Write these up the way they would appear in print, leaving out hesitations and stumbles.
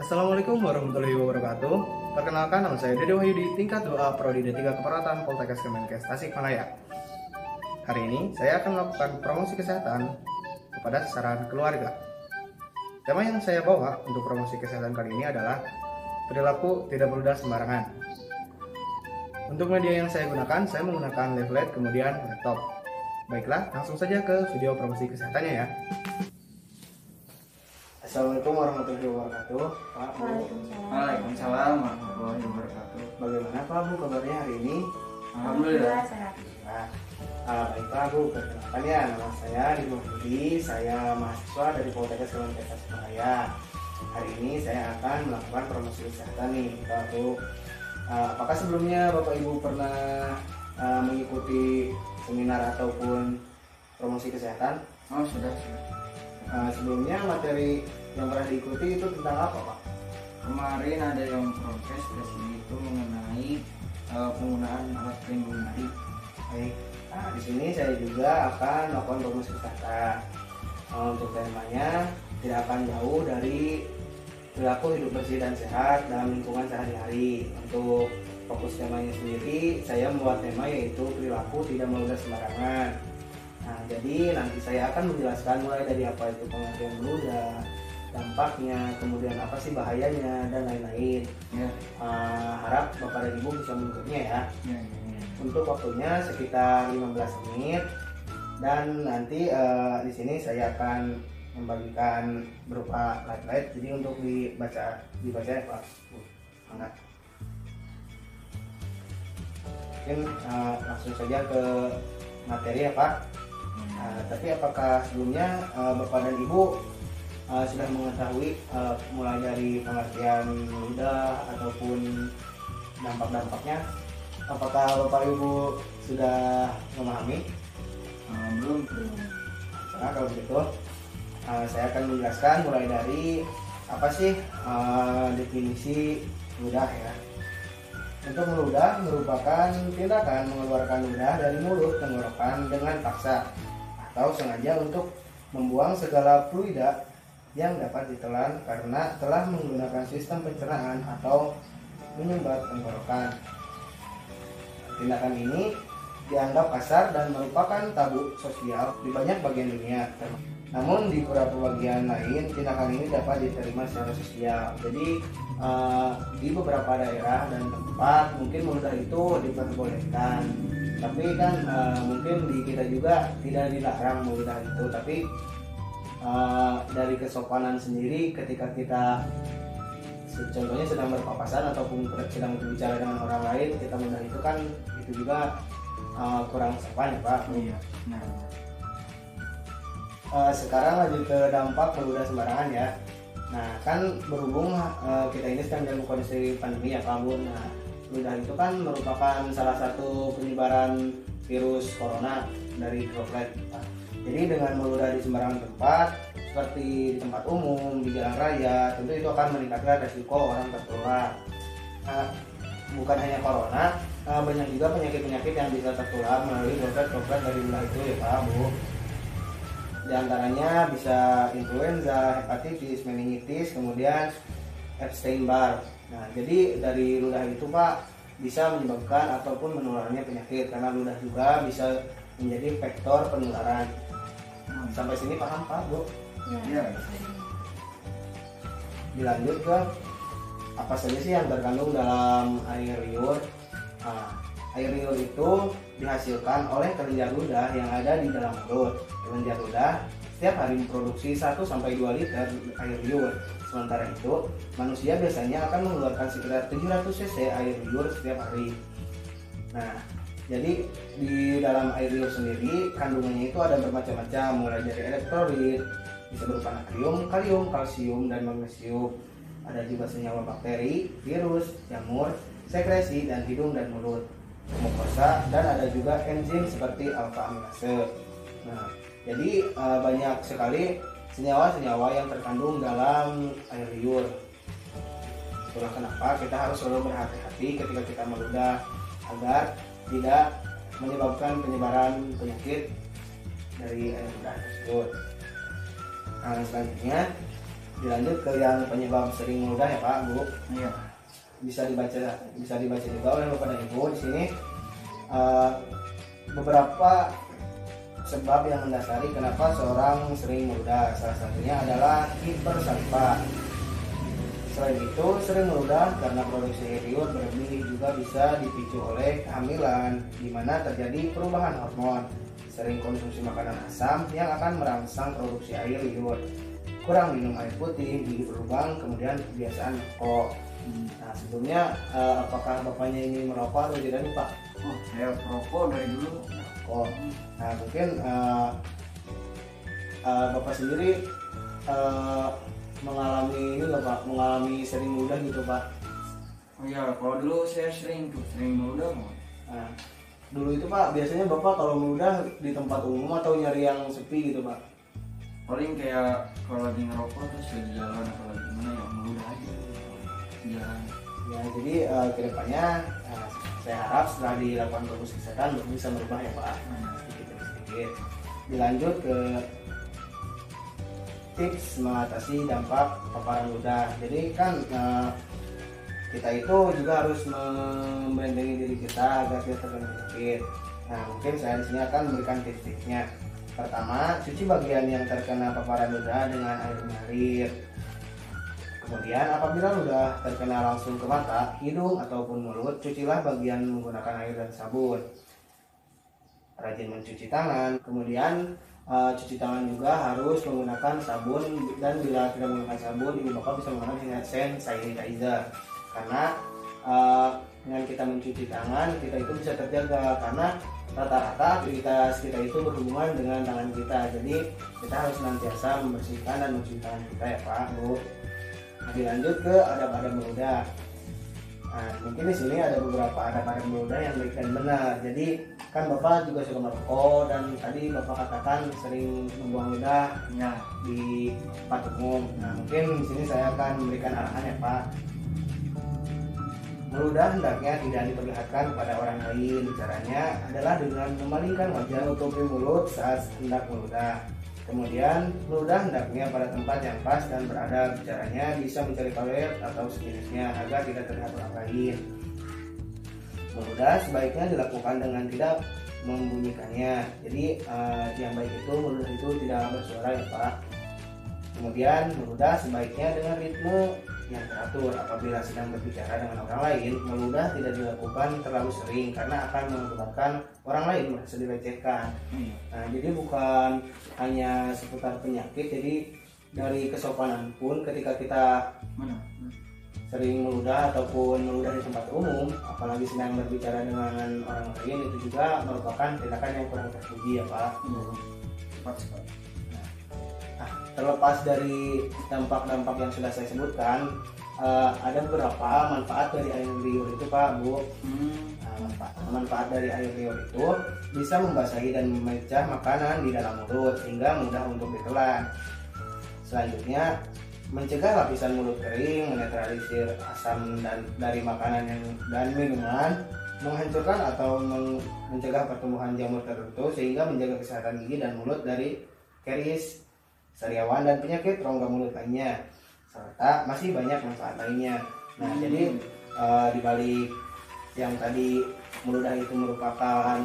Assalamualaikum warahmatullahi wabarakatuh. Perkenalkan, nama saya Dede Wahyudi, tingkat 2A Prodi D3 Keperawatan Poltekkes Kemenkes Tasikmalaya. Hari ini saya akan melakukan promosi kesehatan kepada sasaran keluarga. Tema yang saya bawa untuk promosi kesehatan kali ini adalah perilaku tidak meludah sembarangan. Untuk media yang saya gunakan, saya menggunakan leaflet kemudian laptop. Baiklah, langsung saja ke video promosi kesehatannya ya. Assalamualaikum warahmatullahi wabarakatuh. Pak, Bu. Waalaikumsalam warahmatullahi wabarakatuh. Bagaimana Pak, Bu, kabarnya hari ini? Alhamdulillah. Sehat. Baiklah Bu, perkenalkan ya, nama saya Dede Wahyudi, saya mahasiswa dari Poltekkes Kemenkes Tasikmalaya. Hari ini saya akan melakukan promosi kesehatan nih, Pak, Bu. Apakah sebelumnya Bapak Ibu pernah mengikuti seminar ataupun promosi kesehatan? Oh, sudah. Sebelumnya materi yang pernah diikuti itu tentang apa, Pak? Kemarin ada yang proses itu mengenai penggunaan alat pelindung diri. Baik. Nah, di sini saya juga akan melakukan promosi kesehatan. Untuk temanya tidak akan jauh dari perilaku hidup bersih dan sehat dalam lingkungan sehari-hari. Untuk fokus temanya sendiri, saya membuat tema yaitu perilaku tidak meludah sembarangan. Nah, jadi nanti saya akan menjelaskan mulai dari apa itu pengertian meludah, dampaknya, kemudian apa sih bahayanya, dan lain-lain. Ya. Harap Bapak dan Ibu bisa mengikutinya ya. Ya. Untuk waktunya sekitar 15 menit, dan nanti di sini saya akan membagikan berupa slide-slide. Jadi untuk dibaca ya Pak. Angkat. Mungkin langsung saja ke materi ya Pak. Tapi apakah sebelumnya Bapak dan Ibu sudah mengetahui mulai dari pengertian meludah ataupun dampak-dampaknya? Apakah Bapak Ibu sudah memahami? Belum. Nah, kalau begitu saya akan menjelaskan mulai dari apa sih definisi meludah ya. Untuk meludah merupakan tindakan mengeluarkan ludah dari mulut tenggorokan dengan paksa atau sengaja untuk membuang segala fluida yang dapat ditelan karena telah menggunakan sistem pencernaan atau menyumbat tenggorokan. Tindakan ini dianggap kasar dan merupakan tabu sosial di banyak bagian dunia. Namun di beberapa bagian lain tindakan ini dapat diterima secara sosial. Jadi di beberapa daerah dan tempat mungkin meludah itu diperbolehkan. Tapi kan mungkin di kita juga tidak dilarang meludah itu. Tapi dari kesopanan sendiri ketika kita contohnya sedang berpapasan ataupun sedang berbicara dengan orang lain, kita meludah itu kan itu juga kurang sopan ya Pak. Iya. Nah. Sekarang lanjut ke dampak meludah sembarangan ya. Nah kan berhubung kita ini sedang dalam kondisi pandemi ya Pak Bu. Nah meludah itu kan merupakan salah satu penyebaran virus corona dari droplet. Jadi dengan meludah di sembarangan tempat seperti di tempat umum, di jalan raya, tentu itu akan meningkatkan resiko orang tertular. Bukan hanya corona, banyak juga penyakit-penyakit yang bisa tertular melalui droplet-droplet dari ludah itu ya Pak Bu. Di antaranya bisa influenza, hepatitis, meningitis, kemudian Epstein-Barr. Nah, jadi dari ludah itu Pak bisa menyebabkan ataupun menularnya penyakit karena ludah juga bisa menjadi vektor penularan. Sampai sini paham Pak Bu? Ya. Dilanjut ke apa saja sih yang terkandung dalam air liur. Air liur itu dihasilkan oleh kelenjar ludah yang ada di dalam mulut. Kelenjar ludah setiap hari memproduksi 1-2 liter air liur. Sementara itu, manusia biasanya akan mengeluarkan sekitar 700 cc air liur setiap hari. Nah, jadi di dalam air liur sendiri kandungannya itu ada bermacam-macam, mulai dari elektrolit, bisa berupa natrium, kalium, kalsium, dan magnesium. Ada juga senyawa bakteri, virus, jamur, sekresi, dan hidung dan mulut, mukosa, dan ada juga enzim seperti alfa aminase. Nah, jadi banyak sekali senyawa-senyawa yang terkandung dalam air liur. Itulah kenapa kita harus selalu berhati-hati ketika kita meludah agar tidak menyebabkan penyebaran penyakit dari air ludah tersebut. Nah, selanjutnya Dilanjut ke yang penyebab sering meludah ya Pak Bu. Iya. Bisa dibaca juga oleh Bapak dan Ibu di sini beberapa sebab yang mendasari kenapa seorang sering meludah. Salah satunya adalah hipersalivah. Selain itu, sering meludah karena produksi air liur berlebih juga bisa dipicu oleh kehamilan, di mana terjadi perubahan hormon. Sering konsumsi makanan asam yang akan merangsang produksi air liur. Kurang minum air putih, gigi berlubang, kemudian kebiasaan merokok. Nah, sebelumnya apakah bapaknya ini merokok atau tidak nih Pak? Oh, saya perokok dari dulu. Oh, nah mungkin bapak sendiri mengalami ini nggak Pak? Mengalami sering meludah gitu Pak? Oh iya, kalau dulu saya sering meludah. Nah, dulu itu Pak biasanya bapak kalau meludah di tempat umum atau nyari yang sepi gitu Pak? Paling kayak kalau lagi ngerokok terus lagi jalan atau lagi gimana ya meludah aja jalan. Ya jadi kedepannya saya harap setelah dilakukan proses kesehatan bisa merubah ya Pak, sedikit demi sedikit. Dilanjut ke tips mengatasi dampak paparan ludah. Jadi kan kita itu juga harus membentengi diri kita agar tidak terkena penyakit. Nah mungkin saya di sini akan memberikan tips-tipsnya. Pertama, cuci bagian yang terkena paparan ludah dengan air mengalir. Kemudian apabila ludah terkena langsung ke mata, hidung ataupun mulut, cucilah bagian menggunakan air dan sabun. Rajin mencuci tangan. Kemudian cuci tangan juga harus menggunakan sabun, dan bila tidak menggunakan sabun, ibu bapak bisa menggunakan hand sanitizer. Karena dengan kita mencuci tangan, kita itu bisa terjaga karena rata-rata aktivitas kita itu berhubungan dengan tangan kita. Jadi kita harus senantiasa membersihkan dan mencuci tangan kita ya Pak Bu. Nah, dilanjut ke adab-adab meludah. Nah, mungkin di sini ada beberapa adab-adab meludah yang baik dan benar. Jadi kan bapak juga suka merokok dan tadi bapak katakan sering membuang ludah Ya. di tempat umum. Nah mungkin di sini saya akan memberikan arahan ya Pak. Meludah hendaknya tidak diperlihatkan kepada orang lain. Caranya adalah dengan memalingkan wajah menutupi mulut saat hendak meludah. Kemudian meludah hendaknya pada tempat yang pas dan beradab. Caranya bisa mencari toilet atau sejenisnya agar tidak terlihat orang lain. Meludah sebaiknya dilakukan dengan tidak membunyikannya. Jadi yang baik itu meludah itu tidak bersuara ya Pak. Kemudian meludah sebaiknya dengan ritme yang teratur. Apabila sedang berbicara dengan orang lain, meludah tidak dilakukan terlalu sering karena akan mengakibatkan orang lain merasa dilecehkan. Nah, jadi bukan hanya seputar penyakit, jadi dari kesopanan pun ketika kita sering meludah ataupun meludah di tempat umum, apalagi sedang berbicara dengan orang lain, itu juga merupakan tindakan yang kurang terpuji ya Pak. Nah, terlepas dari dampak-dampak yang sudah saya sebutkan, ada beberapa manfaat dari air liur itu Pak Bu. Manfaat dari air liur itu bisa membasahi dan memecah makanan di dalam mulut sehingga mudah untuk ditelan. Selanjutnya, mencegah lapisan mulut kering, menetralisir asam dari makanan dan minuman, menghancurkan atau mencegah pertumbuhan jamur tertentu sehingga menjaga kesehatan gigi dan mulut dari karies, sariawan dan penyakit rongga mulut lainnya, serta masih banyak manfaat lainnya. Nah, jadi dibalik yang tadi meludah itu merupakan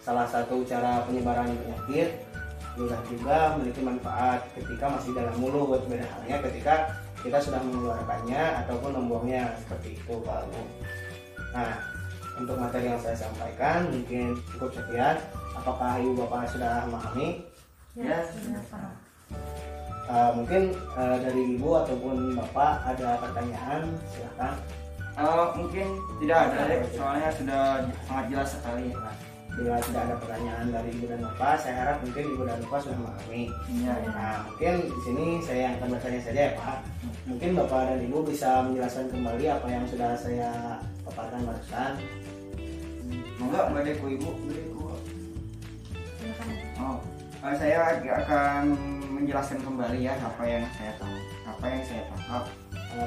salah satu cara penyebaran penyakit, meludah juga memiliki manfaat ketika masih dalam mulut. Beda halnya ketika kita sudah mengeluarkannya ataupun membuangnya, seperti itu Pak Bu. Nah, untuk materi yang saya sampaikan mungkin cukup sekian. Apakah ibu bapak sudah memahami? Ya. Mungkin dari ibu ataupun bapak ada pertanyaan, silakan. Mungkin tidak ada, soalnya sudah sangat jelas sekali. Bila tidak ada pertanyaan dari ibu dan bapak, saya harap mungkin ibu dan bapak sudah memahami. Ya. Nah, mungkin di sini saya yang akan bertanya saja ya Pak. Mungkin bapak dan ibu bisa menjelaskan kembali apa yang sudah saya paparkan barusan. Enggak ada ibu. Oh, saya akan menjelaskan kembali ya apa yang saya tahu, apa yang saya tangkap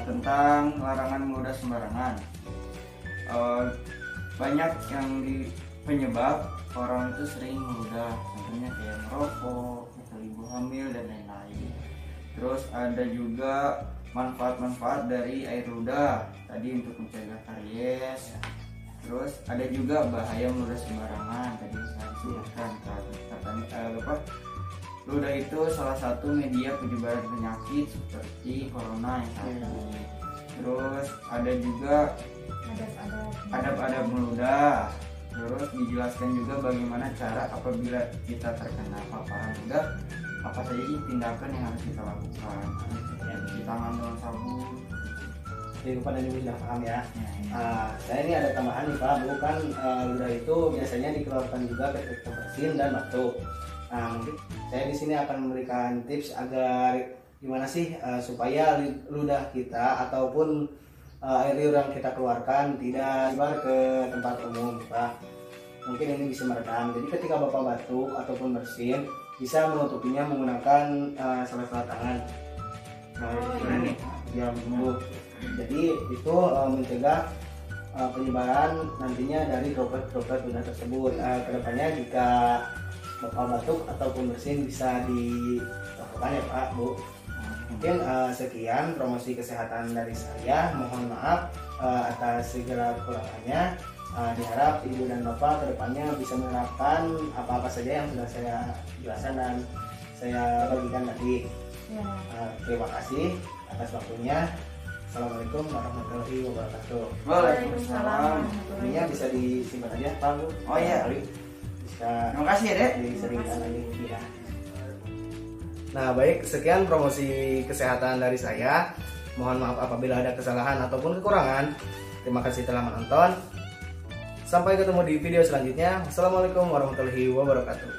tentang larangan meludah sembarangan. Banyak yang penyebab orang itu sering meludah, contohnya kayak merokok, ibu hamil dan lain-lain. Terus ada juga manfaat-manfaat dari air ludah tadi untuk mencegah karies. Terus ada juga bahaya meludah sembarangan tadi saya sebutkan katanya ludah itu salah satu media penyebaran penyakit seperti corona yang saat ini. Terus ada juga adab-adab meludah. Terus dijelaskan juga bagaimana cara apabila kita terkena paparan ludah, apa saja sih tindakan yang harus kita lakukan. Cuci tangan dengan sabun. Jadi pada ini sudah paham ya. Saya ini ada tambahan nih Pak, bukan ludah itu biasanya dikeluarkan juga ketika bersin dan batuk. Mungkin saya di sini akan memberikan tips agar gimana sih supaya ludah kita ataupun air liur yang kita keluarkan tidak sebar ke tempat umum Pak. Mungkin ini bisa meredam. Jadi ketika Bapak batuk ataupun bersin bisa menutupinya menggunakan sela-sela tangan. Ini ya Bu. Jadi itu mencegah penyebaran nantinya dari droplet ludah tersebut. Kedepannya jika Bapak batuk ataupun bersin bisa dilakukan ya Pak Bu. Mungkin sekian promosi kesehatan dari saya. Mohon maaf atas segala kekurangannya. Diharap Ibu dan Bapak kedepannya bisa menerapkan apa-apa saja yang sudah saya jelaskan dan saya bagikan tadi. Terima kasih atas waktunya. Assalamualaikum warahmatullahi wabarakatuh. Waalaikumsalam. Ininya bisa disimpan aja Pak Bu. Oh iya. Bisa. Terima kasih ya Dek. Diseringkan lagi. Ya. Nah baik, sekian promosi kesehatan dari saya. Mohon maaf apabila ada kesalahan ataupun kekurangan. Terima kasih telah menonton. Sampai ketemu di video selanjutnya. Assalamualaikum warahmatullahi wabarakatuh.